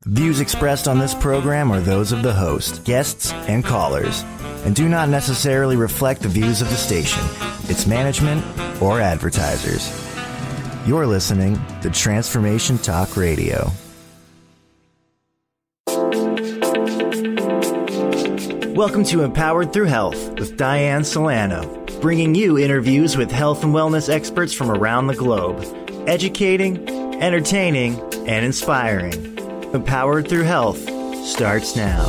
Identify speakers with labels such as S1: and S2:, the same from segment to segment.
S1: Views expressed on this program are those of the host, guests, and callers, and do not necessarily reflect the views of the station, its management, or advertisers. You're listening to Transformation Talk Radio. Welcome to Empowered Through Health with Diane Solano, bringing you interviews with health and wellness experts from around the globe, educating, entertaining, and inspiring. Empowered Through Health starts now.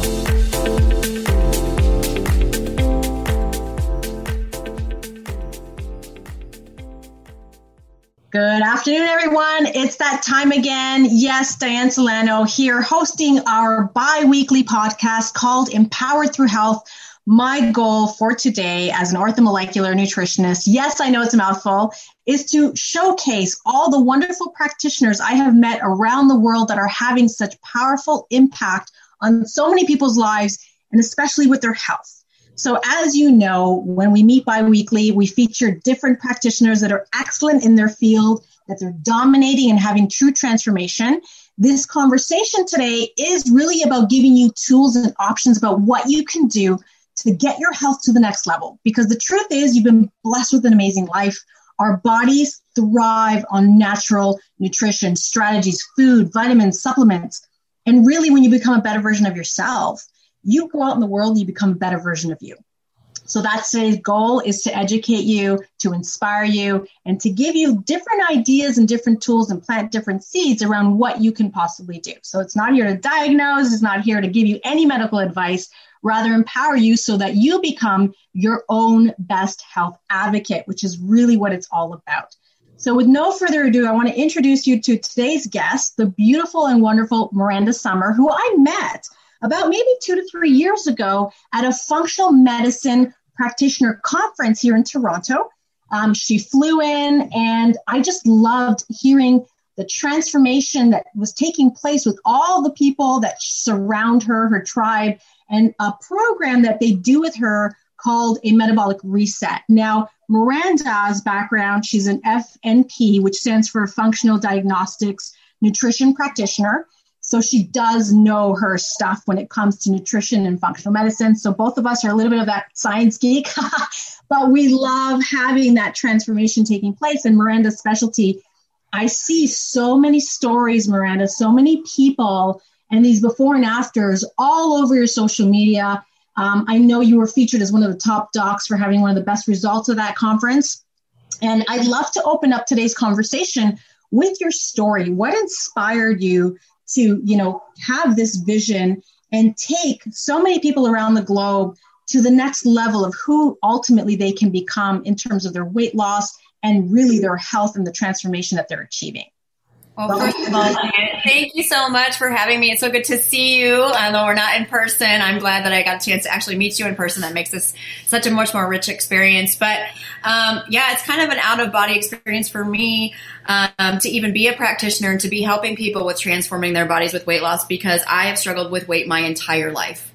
S2: Good afternoon, everyone. It's that time again. Yes, Diane Solano here, hosting our bi-weekly podcast called Empowered Through Health. My goal for today as an orthomolecular nutritionist, yes, I know it's a mouthful, is to showcase all the wonderful practitioners I have met around the world that are having such powerful impact on so many people's lives, and especially with their health. So as you know, when we meet bi-weekly, we feature different practitioners that are excellent in their field, that they're dominating and having true transformation. This conversation today is really about giving you tools and options about what you can do to get your health to the next level. Because the truth is, you've been blessed with an amazing life. Our bodies thrive on natural nutrition, strategies, food, vitamins, supplements. And really, when you become a better version of yourself, you go out in the world and you become a better version of you. So that's today's goal, is to educate you, to inspire you, and to give you different ideas and different tools and plant different seeds around what you can possibly do. So it's not here to diagnose, it's not here to give you any medical advice, rather empower you so that you become your own best health advocate, which is really what it's all about. So with no further ado, I want to introduce you to today's guest, the beautiful and wonderful Miranda Sommer, who I met about maybe 2 to 3 years ago at a functional medicine practitioner conference here in Toronto. She flew in, and I just loved hearing the transformation that was taking place with all the people that surround her, her tribe, and a program that they do with her called a metabolic reset. Now, Miranda's background, she's an FDN-P, which stands for Functional Diagnostics Nutrition Practitioner. So she does know her stuff when it comes to nutrition and functional medicine. So both of us are a little bit of that science geek, but we love having that transformation taking place. And Miranda's specialty, I see so many stories, Miranda, so many people, and these before and afters all over your social media. I know you were featured as one of the top docs for having one of the best results of that conference. And I'd love to open up today's conversation with your story. What inspired you to, have this vision and take so many people around the globe to the next level of who ultimately they can become in terms of their weight loss and really their health and the transformation that they're achieving?
S3: Well, first of all, thank you so much for having me. It's so good to see you. Although we're not in person, I'm glad that I got a chance to actually meet you in person. That makes this such a much more rich experience. But it's kind of an out-of-body experience for me to even be a practitioner and to be helping people with transforming their bodies with weight loss, because I have struggled with weight my entire life.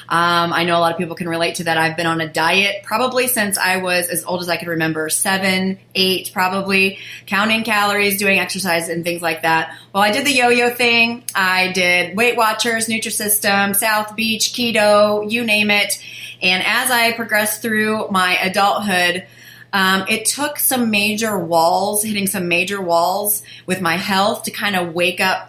S3: I know a lot of people can relate to that. I've been on a diet probably since I was as old as I could remember, 7, 8, probably, counting calories, doing exercise and things like that. Well, I did the yo-yo thing. I did Weight Watchers, Nutrisystem, South Beach, keto, you name it. And as I progressed through my adulthood, it took some major walls, hitting some major walls with my health to kind of wake up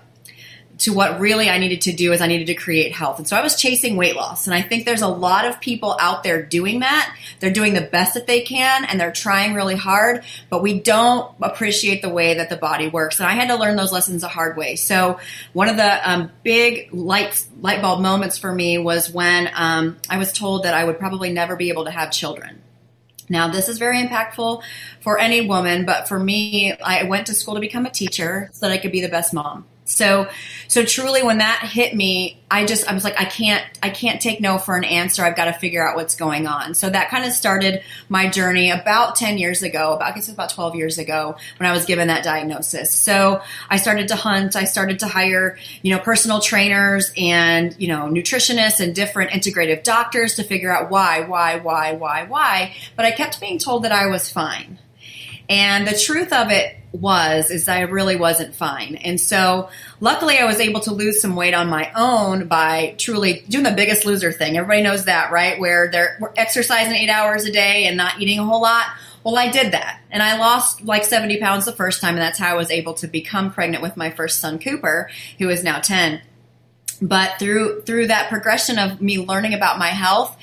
S3: to what really I needed to do. Is I needed to create health. And so I was chasing weight loss. And I think there's a lot of people out there doing that. They're doing the best that they can and they're trying really hard, but we don't appreciate the way that the body works. And I had to learn those lessons the hard way. So one of the big light bulb moments for me was when I was told that I would probably never be able to have children. Now, this is very impactful for any woman, but for me, I went to school to become a teacher so that I could be the best mom. So truly when that hit me, I was like, I can't take no for an answer. I've got to figure out what's going on. So that kind of started my journey about 10 years ago, I guess it was about 12 years ago when I was given that diagnosis. So I started to hunt. I started to hire, personal trainers and, nutritionists and different integrative doctors to figure out why. But I kept being told that I was fine. And the truth of it is I really wasn't fine. And so luckily I was able to lose some weight on my own by truly doing the Biggest Loser thing. Everybody knows that, right? Where we're exercising 8 hours a day and not eating a whole lot. Well, I did that, and I lost like 70 pounds the first time, and that's how I was able to become pregnant with my first son, Cooper, who is now 10. But through that progression of me learning about my health,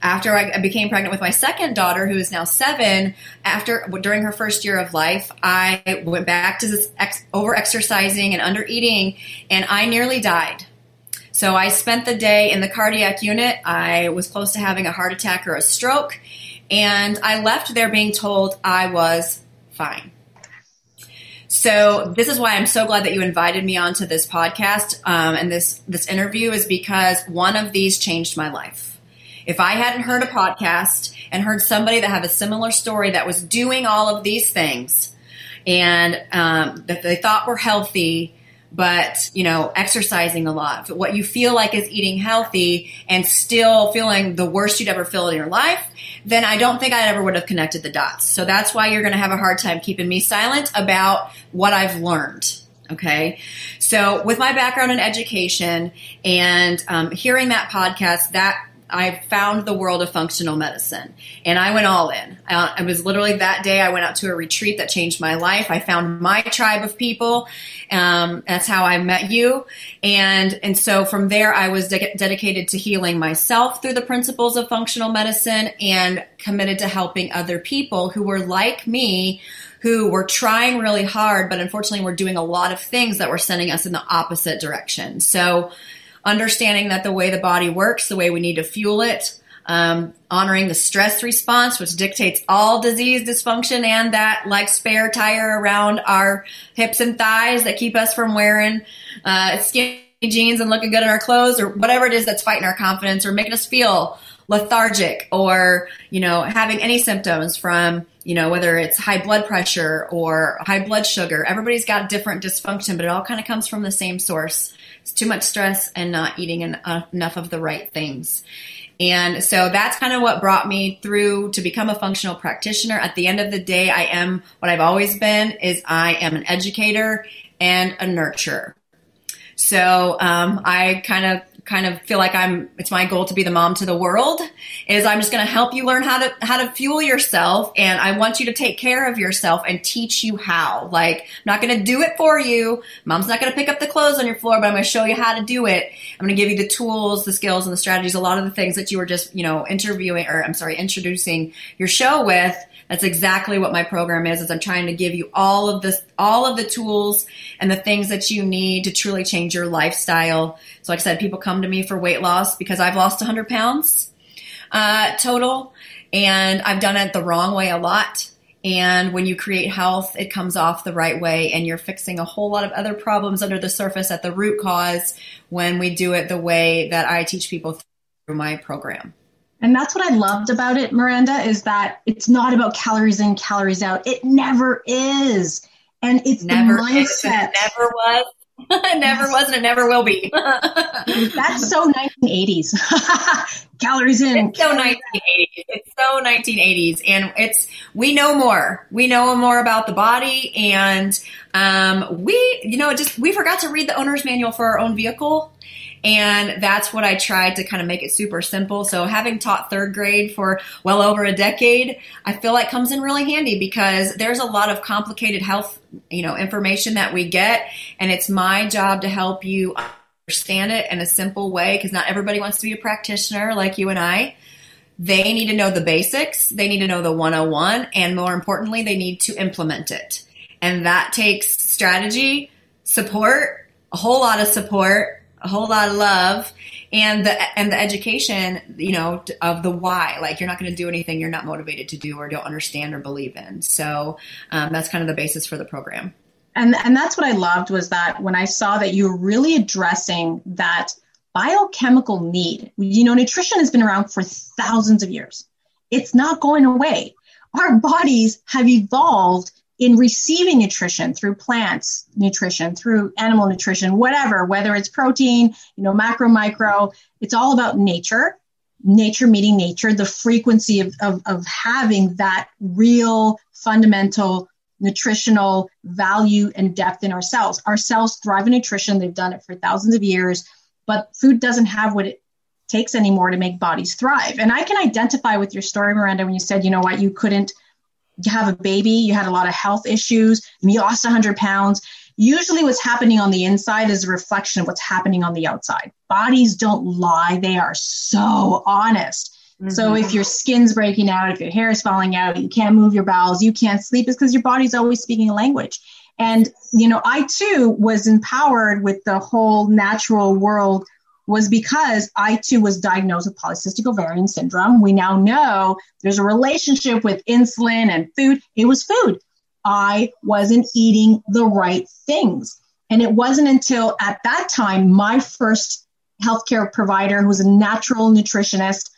S3: after I became pregnant with my second daughter, who is now 7, during her first year of life, I went back to this over-exercising and under-eating, and I nearly died. So I spent the day in the cardiac unit. I was close to having a heart attack or a stroke, and I left there being told I was fine. So this is why I'm so glad that you invited me onto this podcast, and this interview is because one of these changed my life. If I hadn't heard a podcast and heard somebody that had a similar story that was doing all of these things and that they thought were healthy, but, exercising a lot, what you feel like is eating healthy and still feeling the worst you'd ever feel in your life, then I don't think I ever would have connected the dots. So that's why you're going to have a hard time keeping me silent about what I've learned. Okay. So with my background in education and hearing that podcast, I found the world of functional medicine, and I went all in. It was literally that day I went out to a retreat that changed my life. I found my tribe of people. That's how I met you. And so from there, I was dedicated to healing myself through the principles of functional medicine and committed to helping other people who were like me, who were trying really hard, but unfortunately were doing a lot of things that were sending us in the opposite direction. So understanding that the way the body works, the way we need to fuel it, honoring the stress response, which dictates all disease, dysfunction, and that like spare tire around our hips and thighs that keep us from wearing skinny jeans and looking good in our clothes, or whatever it is that's fighting our confidence or making us feel lethargic, or, having any symptoms from, whether it's high blood pressure or high blood sugar. Everybody's got different dysfunction, but it all kind of comes from the same source. It's too much stress and not eating enough of the right things. And so that's kind of what brought me through to become a functional practitioner. At the end of the day, I am what I've always been, is I am an educator and a nurturer. So I kind of feel like it's my goal to be the mom to the world. Is I'm just going to help you learn how to fuel yourself, and I want you to take care of yourself and teach you how. Like, I'm not going to do it for you. Mom's not going to pick up the clothes on your floor, but I'm going to show you how to do it. I'm going to give you the tools, the skills, and the strategies. A lot of the things that you were just, introducing your show with. That's exactly what my program is I'm trying to give you all of the tools and the things that you need to truly change your lifestyle. So like I said, people come to me for weight loss because I've lost 100 pounds total, and I've done it the wrong way a lot. And when you create health, it comes off the right way, and you're fixing a whole lot of other problems under the surface at the root cause when we do it the way that I teach people through my program.
S2: And that's what I loved about it, Miranda, is that it's not about calories in, calories out. It never is. And it's never the mindset.
S3: It never was. It never was, and it never will be.
S2: That's so 1980s. Calories in.
S3: It's so 1980s. It's so 1980s. And we know more. We know more about the body. And we forgot to read the owner's manual for our own vehicle. And that's what I tried to kind of make it super simple. So having taught third grade for well over a decade, I feel like comes in really handy because there's a lot of complicated health, information that we get. And it's my job to help you understand it in a simple way, because not everybody wants to be a practitioner like you and I. They need to know the basics. They need to know the 101. And more importantly, they need to implement it. And that takes strategy, support, a whole lot of support, a whole lot of love, and the education, of the why. Like, you're not going to do anything you're not motivated to do or don't understand or believe in. So that's kind of the basis for the program.
S2: And that's what I loved, was that when I saw that you were really addressing that biochemical need. Nutrition has been around for thousands of years. It's not going away. Our bodies have evolved in receiving nutrition through plants nutrition, through animal nutrition, whether it's protein, macro, micro, it's all about nature. nature meeting nature, the frequency of having that real fundamental nutritional value and depth in our cells. Our cells thrive in nutrition. They've done it for thousands of years, but food doesn't have what it takes anymore to make bodies thrive. And I can identify with your story, Miranda, when you said, you know what, you couldn't have a baby, you had a lot of health issues, and you lost 100 pounds. Usually what's happening on the inside is a reflection of what's happening on the outside. Bodies don't lie. They are so honest. Mm-hmm. So if your skin's breaking out, if your hair is falling out, you can't move your bowels, you can't sleep, it's because your body's always speaking a language. And, I too was empowered with the whole natural world was because I too was diagnosed with polycystic ovarian syndrome. We now know there's a relationship with insulin and food. It was food. I wasn't eating the right things. And it wasn't until at that time, my first healthcare provider, who was a natural nutritionist,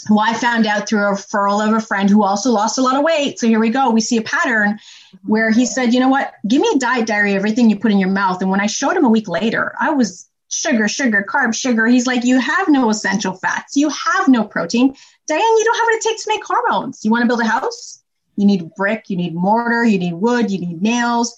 S2: who I found out through a referral of a friend who also lost a lot of weight. So here we go. We see a pattern where he said, you know what, give me a diet diary, everything you put in your mouth. And when I showed him a week later, I was sugar, carb, sugar. He's like, you have no essential fats. You have no protein. Diane, you don't have what it takes to make hormones. You want to build a house? You need brick, you need mortar, you need wood, you need nails.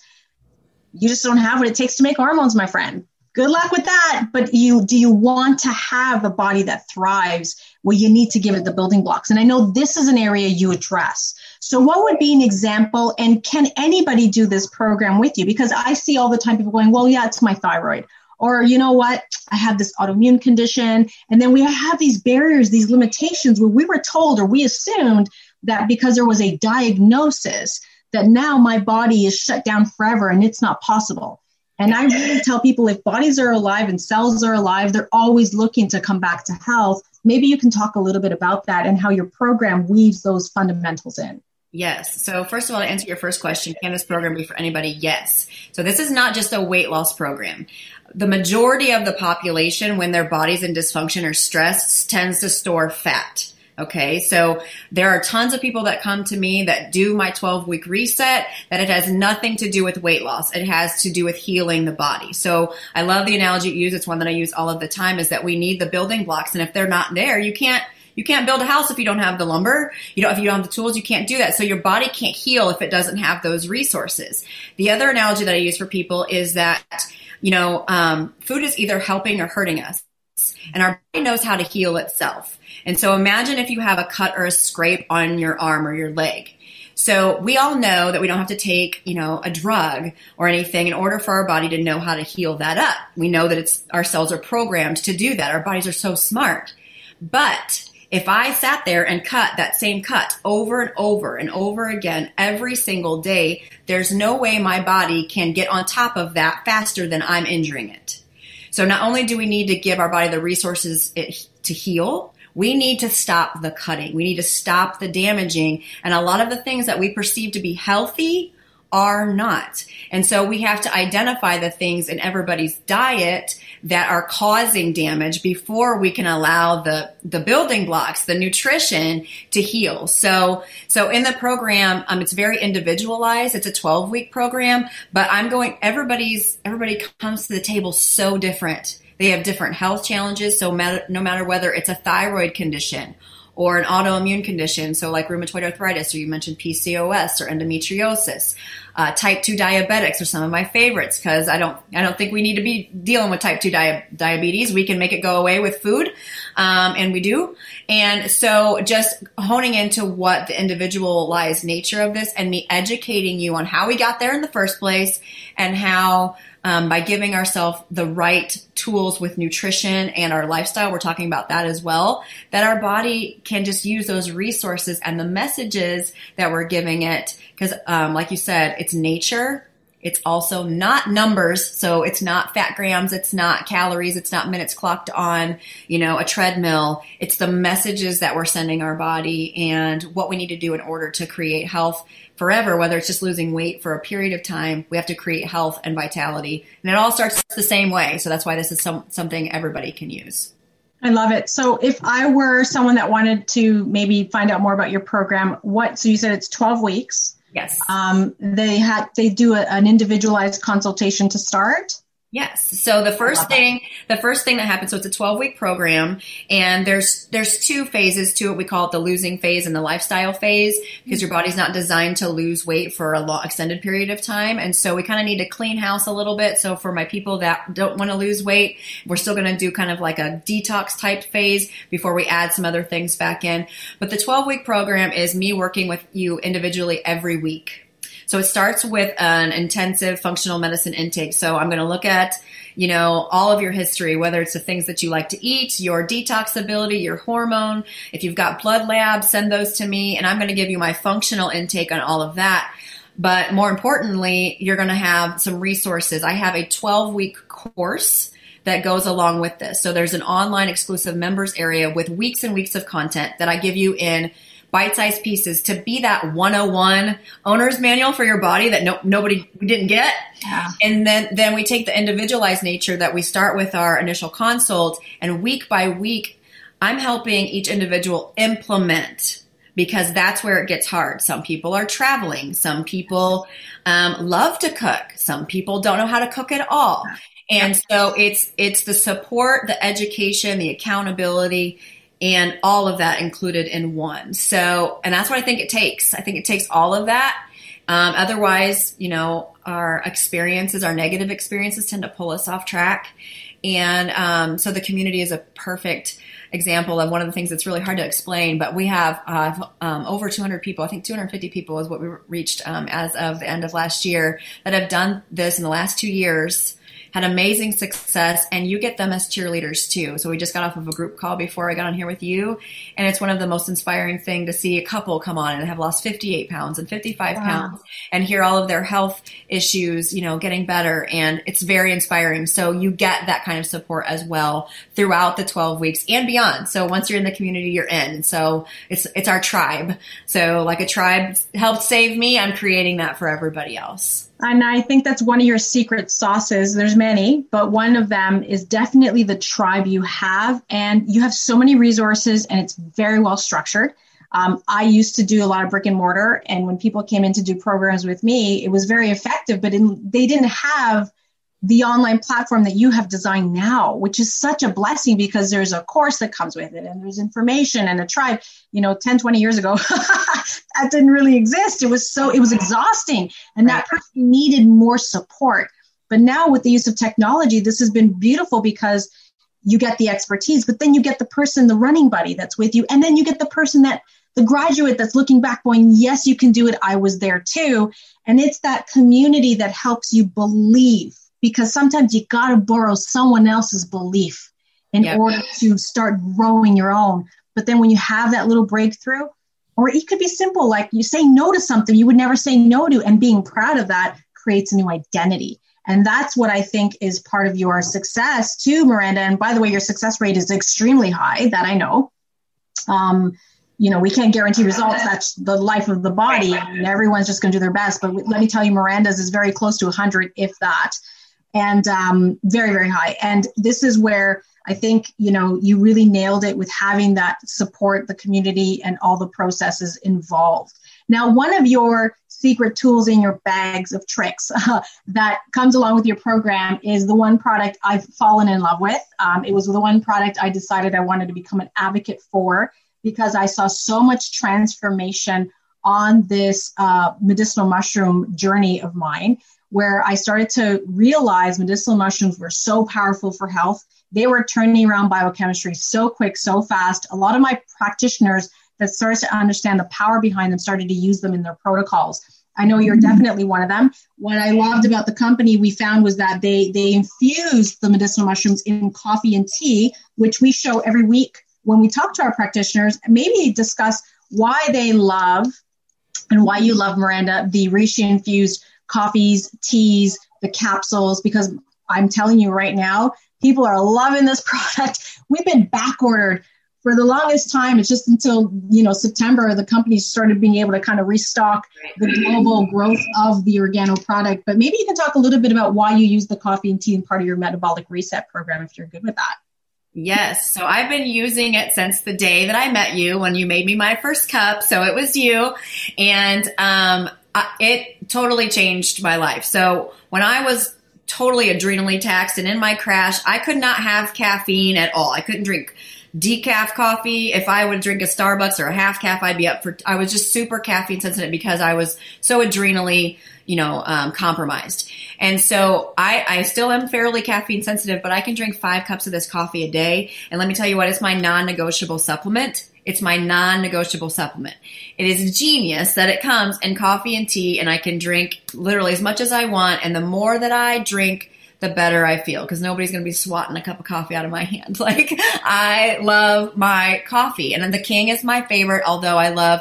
S2: You just don't have what it takes to make hormones, my friend. Good luck with that. But do you want to have a body that thrives? Well, you need to give it the building blocks. And I know this is an area you address. So what would be an example? And can anybody do this program with you? Because I see all the time people going, well, yeah, it's my thyroid. Or, you know what, I have this autoimmune condition. And then we have these barriers, these limitations where we were told or we assumed that because there was a diagnosis that now my body is shut down forever and it's not possible. And I really tell people if bodies are alive and cells are alive, they're always looking to come back to health. Maybe you can talk a little bit about that and how your program weaves those fundamentals in.
S3: Yes. So first of all, to answer your first question, can this program be for anybody? Yes. So this is not just a weight loss program. The majority of the population, when their body's in dysfunction or stress, tends to store fat. Okay. So there are tons of people that come to me that do my 12-week reset, that it has nothing to do with weight loss. It has to do with healing the body. So I love the analogy you use. It's one that I use all of the time, is that we need the building blocks. And if they're not there, you can't build a house if you don't have the lumber. If you don't have the tools, you can't do that. So your body can't heal if it doesn't have those resources. The other analogy that I use for people is that, food is either helping or hurting us. And our body knows how to heal itself. And so imagine if you have a cut or a scrape on your arm or your leg. So we all know that we don't have to take, a drug or anything in order for our body to know how to heal that up. We know that our cells are programmed to do that. Our bodies are so smart. But if I sat there and cut that same cut over and over and over again every single day, there's no way my body can get on top of that faster than I'm injuring it. So not only do we need to give our body the resources to heal, we need to stop the cutting. We need to stop the damaging. And a lot of the things that we perceive to be healthy are not. And so we have to identify the things in everybody's diet that are causing damage before we can allow the building blocks, the nutrition, to heal. So in the program, it's very individualized. It's a 12-week program, but everybody comes to the table so different. They have different health challenges. So no matter whether it's a thyroid condition or an autoimmune condition, so like rheumatoid arthritis, or you mentioned PCOS or endometriosis. Type 2 diabetics are some of my favorites because I don't think we need to be dealing with type 2 diabetes. We can make it go away with food, and we do. And so just honing into what the individualized nature of this and me educating you on how we got there in the first place and how by giving ourselves the right tools with nutrition and our lifestyle, we're talking about that as well, that our body can just use those resources and the messages that we're giving it. Because like you said, it's nature. It's also not numbers. So it's not fat grams. It's not calories. It's not minutes clocked on, a treadmill. It's the messages that we're sending our body and what we need to do in order to create health forever, whether it's just losing weight for a period of time. We have to create health and vitality. And it all starts the same way. So that's why this is something everybody can use.
S2: I love it. So if I were someone that wanted to maybe find out more about your program, so you said it's 12 weeks.
S3: Yes.
S2: They do an individualized consultation to start.
S3: Yes. So the first thing that happens, so it's a 12-week program, and there's two phases to it. We call it the losing phase and the lifestyle phase, because your body's not designed to lose weight for a long extended period of time. And so we kind of need to clean house a little bit. So for my people that don't want to lose weight, we're still going to do kind of like a detox type phase before we add some other things back in. But the 12-week program is me working with you individually every week. So it starts with an intensive functional medicine intake. So I'm going to look at, all of your history, whether it's the things that you like to eat, your detox ability, your hormone. If you've got blood labs, send those to me, and I'm going to give you my functional intake on all of that. But more importantly, you're going to have some resources. I have a 12-week course that goes along with this. So there's an online exclusive members area with weeks and weeks of content that I give you in bite-sized pieces to be that 101 owner's manual for your body that nobody didn't get. Yeah. And then we take the individualized nature that we start with our initial consult, and week by week, I'm helping each individual implement, because that's where it gets hard. Some people are traveling. Some people love to cook. Some people don't know how to cook at all. And so it's the support, the education, the accountability, and all of that included in one. So, and that's what I think it takes. I think it takes all of that. Otherwise, our experiences, our negative experiences tend to pull us off track. And so the community is a perfect example of one of the things that's really hard to explain. But we have over 200 people, I think 250 people is what we reached as of the end of last year, that have done this in the last 2 years. Had amazing success, and you get them as cheerleaders too. So we just got off of a group call before I got on here with you, and it's one of the most inspiring thing to see a couple come on and have lost 58 pounds and 55 pounds and hear all of their health issues, getting better. And it's very inspiring. So you get that kind of support as well throughout the 12 weeks and beyond. So once you're in the community, you're in. And so it's our tribe. So like a tribe helped save me, I'm creating that for everybody else.
S2: And I think that's one of your secret sauces. There's many, but one of them is definitely the tribe you have. And you have so many resources, and it's very well structured. I used to do a lot of brick and mortar. And when people came in to do programs with me, it was very effective, but they didn't have the online platform that you have designed now, which is such a blessing, because there's a course that comes with it, and there's information and a tribe. 10, 20 years ago, that didn't really exist. It was exhausting, and that person needed more support. But now with the use of technology, this has been beautiful, because you get the expertise, but then you get the person, the running buddy that's with you. And then you get the person the graduate that's looking back going, yes, you can do it. I was there too. And it's that community that helps you believe, because sometimes you got to borrow someone else's belief in order to start growing your own. But then when you have that little breakthrough, or it could be simple, like you say no to something you would never say no to, and being proud of that creates a new identity. And that's what I think is part of your success too, Miranda. And by the way, your success rate is extremely high, that I know. We can't guarantee results. That's the life of the body, and everyone's just going to do their best. But let me tell you, Miranda's is very close to 100, if that. And very, very high. And this is where I think, you really nailed it with having that support, the community, and all the processes involved. Now, one of your secret tools in your bags of tricks that comes along with your program is the one product I've fallen in love with. It was the one product I decided I wanted to become an advocate for, because I saw so much transformation on this medicinal mushroom journey of mine, where I started to realize medicinal mushrooms were so powerful for health. They were turning around biochemistry so quick, so fast. A lot of my practitioners that started to understand the power behind them started to use them in their protocols. I know you're definitely one of them. What I loved about the company we found was that they infused the medicinal mushrooms in coffee and tea, which we show every week when we talk to our practitioners, maybe discuss why they love and why you love, Miranda, the reishi infused coffees, teas, the capsules, because I'm telling you right now, people are loving this product. We've been back ordered for the longest time. It's just until, September, the company started being able to kind of restock the global growth of the organo product. But maybe you can talk a little bit about why you use the coffee and tea in part of your metabolic reset program, if you're good with that.
S3: Yes. So I've been using it since the day that I met you, when you made me my first cup. So it was you. And it totally changed my life. So when I was totally adrenally taxed. And in my crash, I could not have caffeine at all. I couldn't drink decaf coffee. If I would drink a Starbucks or a half calf, I was just super caffeine sensitive because I was so adrenally, compromised. And so I still am fairly caffeine sensitive, but I can drink 5 cups of this coffee a day. And let me tell you what, it's my non-negotiable supplement. It's my non-negotiable supplement. It is genius that it comes in coffee and tea, and I can drink literally as much as I want. And the more that I drink, the better I feel, because nobody's going to be swatting a cup of coffee out of my hand. Like, I love my coffee. And then the King is my favorite, although I love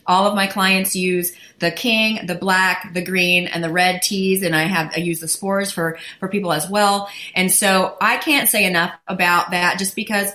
S3: all of my clients use the King, the black, the green, and the red teas. And I use the spores for people as well. And so I can't say enough about that, just because,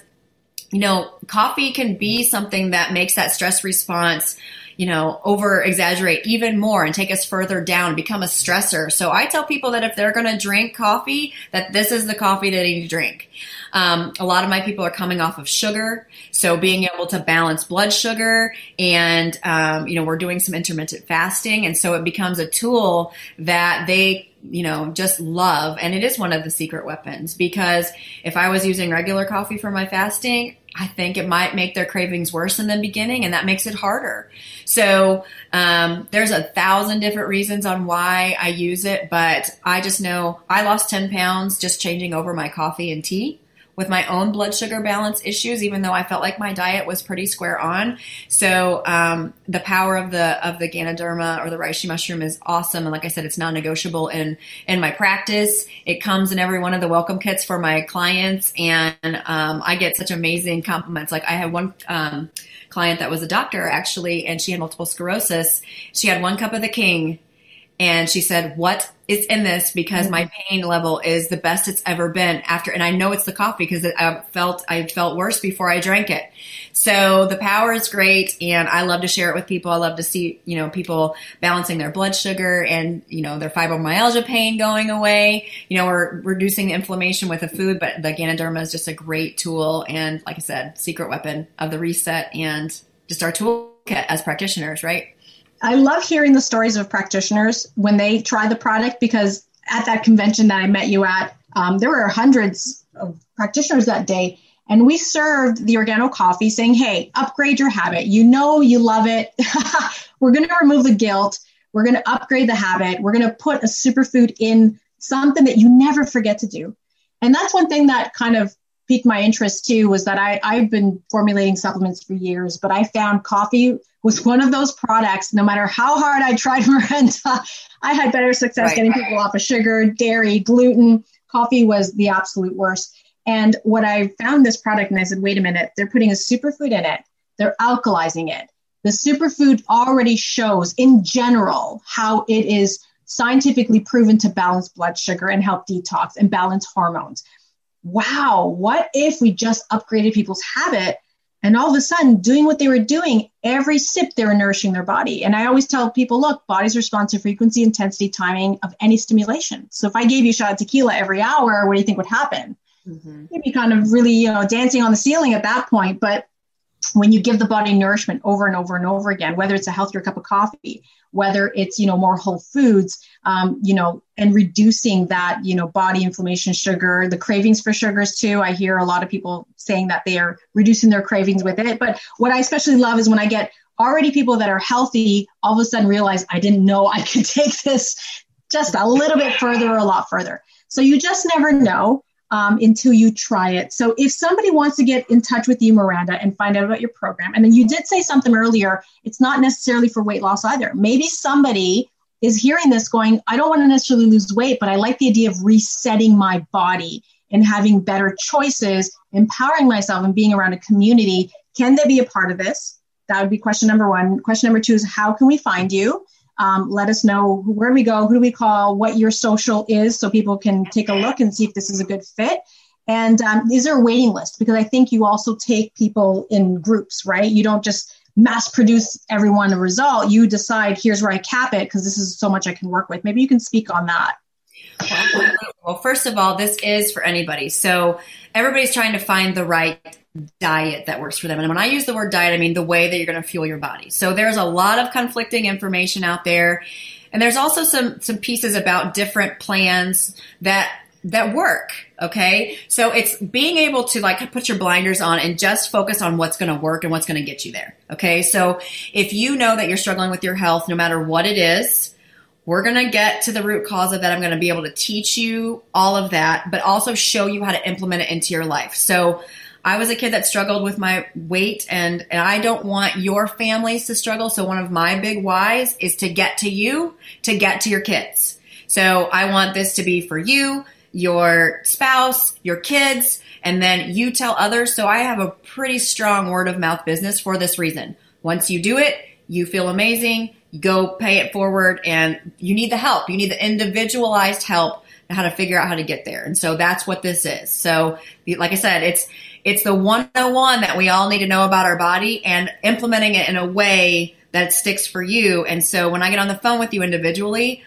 S3: coffee can be something that makes that stress response, over exaggerate even more and take us further down, become a stressor. So I tell people that if they're going to drink coffee, that this is the coffee they need to drink. A lot of my people are coming off of sugar. So being able to balance blood sugar and, we're doing some intermittent fasting. And so it becomes a tool that they, just love. And it is one of the secret weapons, because if I was using regular coffee for my fasting, I think it might make their cravings worse in the beginning, and that makes it harder. So there's 1,000 different reasons on why I use it, but I just know I lost 10 pounds just changing over my coffee and tea with my own blood sugar balance issues, even though I felt like my diet was pretty square on. So the power of the Ganoderma or the reishi mushroom is awesome. And like I said, it's non-negotiable in my practice. It comes in every one of the welcome kits for my clients. And I get such amazing compliments. Like, I had one client that was a doctor, actually, and she had multiple sclerosis. She had 1 cup of the King, and she said, "What is in this? Because my pain level is the best it's ever been after." And I know it's the coffee, because I felt worse before I drank it. So the power is great, and I love to share it with people. I love to see, people balancing their blood sugar and, their fibromyalgia pain going away. We're reducing the inflammation with the food, but the Ganoderma is just a great tool. And like I said, secret weapon of the reset and just our toolkit as practitioners, right?
S2: I love hearing the stories of practitioners when they try the product, because at that convention that I met you at, there were hundreds of practitioners that day, and we served the organo coffee saying, "Hey, upgrade your habit. You love it. We're going to remove the guilt. We're going to upgrade the habit. We're going to put a superfood in something that you never forget to do." And that's one thing that kind of piqued my interest too, was that I've been formulating supplements for years, but I found coffee was one of those products. No matter how hard I tried, Miranda, I had better success getting people off of sugar, dairy, gluten. Coffee was the absolute worst. And what I found this product, and I said, wait a minute, they're putting a superfood in it. They're alkalizing it. The superfood already shows in general how it is scientifically proven to balance blood sugar and help detox and balance hormones. Wow, what if we just upgraded people's habit, and all of a sudden doing what they were doing, every sip they were nourishing their body. And I always tell people, look, bodies respond to frequency, intensity, timing of any stimulation. So if I gave you a shot of tequila every hour, what do you think would happen? Mm-hmm. You'd be kind of really, dancing on the ceiling at that point. But when you give the body nourishment over and over and over again, whether it's a healthier cup of coffee, whether it's, more whole foods, and reducing that, body inflammation, sugar, the cravings for sugars too. I hear a lot of people saying that they are reducing their cravings with it. But what I especially love is when I get already people that are healthy, all of a sudden realize, I didn't know I could take this just a little bit further or a lot further. So you just never know. Until you try it. So if somebody wants to get in touch with you, Miranda, and find out about your program, and then you did say something earlier, it's not necessarily for weight loss either. Maybe somebody is hearing this going, I don't want to necessarily lose weight, but I like the idea of resetting my body and having better choices, empowering myself and being around a community. Can they be a part of this? That would be question number 1. Question number 2 is, how can we find you? Let us know where we go, who do we call, what your social is, so people can take a look and see if this is a good fit. And is there a waiting list? Because I think you also take people in groups, right? You don't just mass produce everyone a result. You decide, here's where I cap it, because this is so much I can work with. Maybe you can speak on that.
S3: Well, first of all, this is for anybody. So everybody's trying to find the right diet that works for them. And when I use the word diet, I mean the way that you're going to fuel your body. So there's a lot of conflicting information out there. And there's also some pieces about different plans that work. Okay. So it's being able to like put your blinders on and just focus on what's going to work and what's going to get you there. Okay. So if you know that you're struggling with your health, no matter what it is, we're going to get to the root cause of that. I'm going to be able to teach you all of that, but also show you how to implement it into your life. So I was a kid that struggled with my weight, and I don't want your families to struggle. So one of my big whys is to get to you, to get to your kids. So I want this to be for you, your spouse, your kids, and then you tell others. So I have a pretty strong word of mouth business for this reason. Once you do it, you feel amazing. You go pay it forward, and you need the help. You need the individualized help how to figure out how to get there. And so that's what this is. So like I said, it's the 101 that we all need to know about our body and implementing it in a way that sticks for you. And so when I get on the phone with you individually,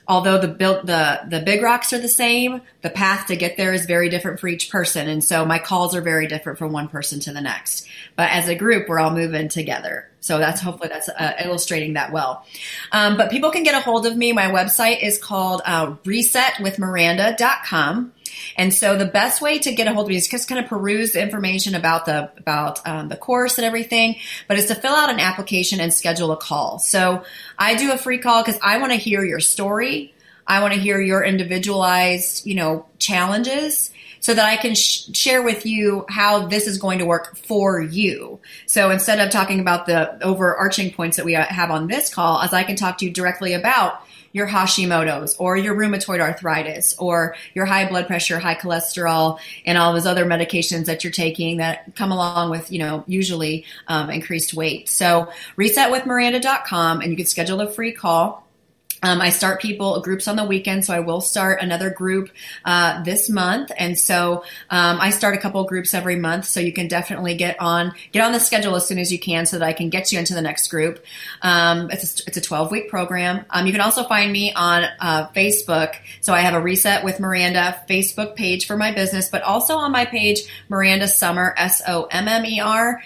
S3: although the big rocks are the same, the path to get there is very different for each person. And so my calls are very different from one person to the next. But as a group, we're all moving together. So hopefully that's illustrating that well. But people can get a hold of me. My website is called resetwithmiranda.com. And so the best way to get a hold of me is just kind of peruse the information about the course and everything, but it's to fill out an application and schedule a call. So I do a free call because I want to hear your story. I want to hear your individualized, challenges so that I can share with you how this is going to work for you. So instead of talking about the overarching points that we have on this call, as I can talk to you directly about your Hashimoto's or your rheumatoid arthritis or your high blood pressure, high cholesterol, and all those other medications that you're taking that come along with, usually increased weight. So resetwithmiranda.com, and you can schedule a free call. I start groups on the weekend, so I will start another group this month, and so I start a couple groups every month. So you can definitely get on the schedule as soon as you can, so that I can get you into the next group. It's a 12-week program. You can also find me on Facebook. So I have a Reset with Miranda Facebook page for my business, but also on my page, Miranda Sommer, SOMMER.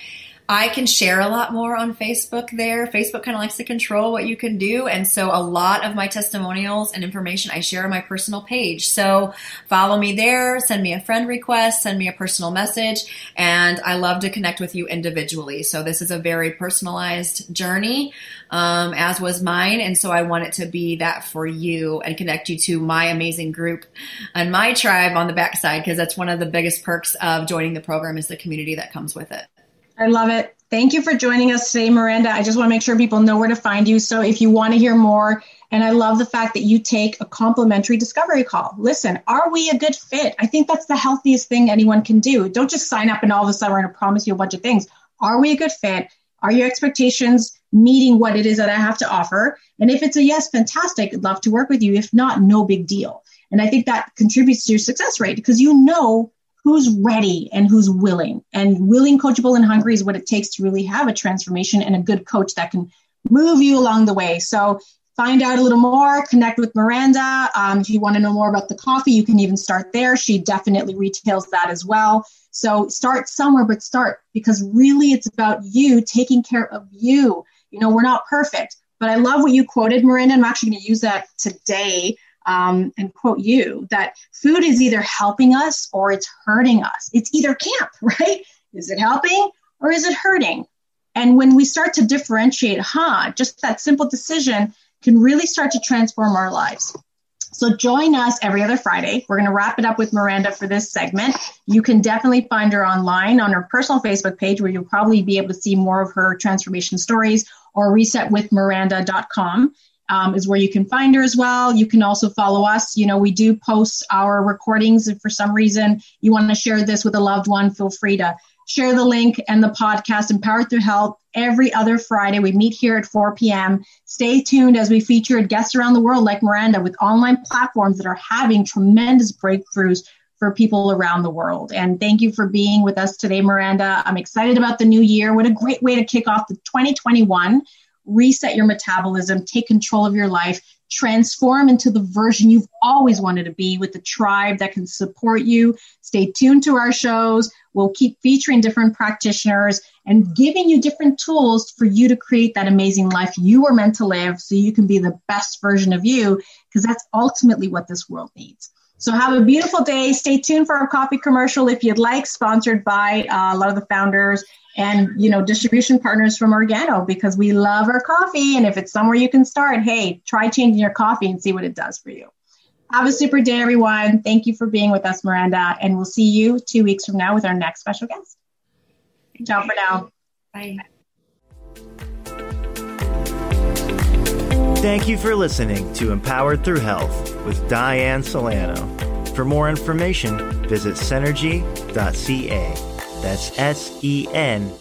S3: I can share a lot more on Facebook there. Facebook kind of likes to control what you can do. And so a lot of my testimonials and information I share on my personal page. So follow me there, send me a friend request, send me a personal message. And I love to connect with you individually. So this is a very personalized journey, as was mine. And so I want it to be that for you and connect you to my amazing group and my tribe on the backside, because that's one of the biggest perks of joining the program is the community that comes with it.
S2: I love it. Thank you for joining us today, Miranda. I just want to make sure people know where to find you. So if you want to hear more, and I love the fact that you take a complimentary discovery call. Listen, are we a good fit? I think that's the healthiest thing anyone can do. Don't just sign up and all of a sudden we're going to promise you a bunch of things. Are we a good fit? Are your expectations meeting what it is that I have to offer? And if it's a yes, fantastic. I'd love to work with you. If not, no big deal. And I think that contributes to your success rate because you know who's ready and who's willing. And willing, coachable, and hungry is what it takes to really have a transformation and a good coach that can move you along the way. So find out a little more, connect with Miranda. If you want to know more about the coffee, you can even start there. She definitely retails that as well. So start somewhere, but start, because really it's about you taking care of you. We're not perfect, but I love what you quoted, Miranda. I'm actually going to use that today. And quote you, that food is either helping us or it's hurting us. It's either camp, right? Is it helping or is it hurting? And when we start to differentiate, just that simple decision can really start to transform our lives. So join us every other Friday. We're going to wrap it up with Miranda for this segment. You can definitely find her online on her personal Facebook page, where you'll probably be able to see more of her transformation stories, or resetwithmiranda.com. Is where you can find her as well. You can also follow us. We do post our recordings. If for some reason you want to share this with a loved one, feel free to share the link and the podcast, Empowered Through Health, every other Friday. We meet here at 4 p.m. Stay tuned as we feature guests around the world like Miranda with online platforms that are having tremendous breakthroughs for people around the world. And thank you for being with us today, Miranda. I'm excited about the new year. What a great way to kick off the 2021. Reset your metabolism, take control of your life, transform into the version you've always wanted to be with the tribe that can support you. Stay tuned to our shows. We'll keep featuring different practitioners and giving you different tools for you to create that amazing life you were meant to live so you can be the best version of you, because that's ultimately what this world needs. So have a beautiful day. Stay tuned for our coffee commercial if you'd like, sponsored by a lot of the founders and, distribution partners from Organo, because we love our coffee. And if it's somewhere you can start, hey, try changing your coffee and see what it does for you. Have a super day, everyone. Thank you for being with us, Miranda. And we'll see you 2 weeks from now with our next special guest. Ciao for now.
S3: Bye.
S1: Thank you for listening to Empowered Through Health with Diane Solano. For more information, visit Senergy.ca. That's SENARGY.ca.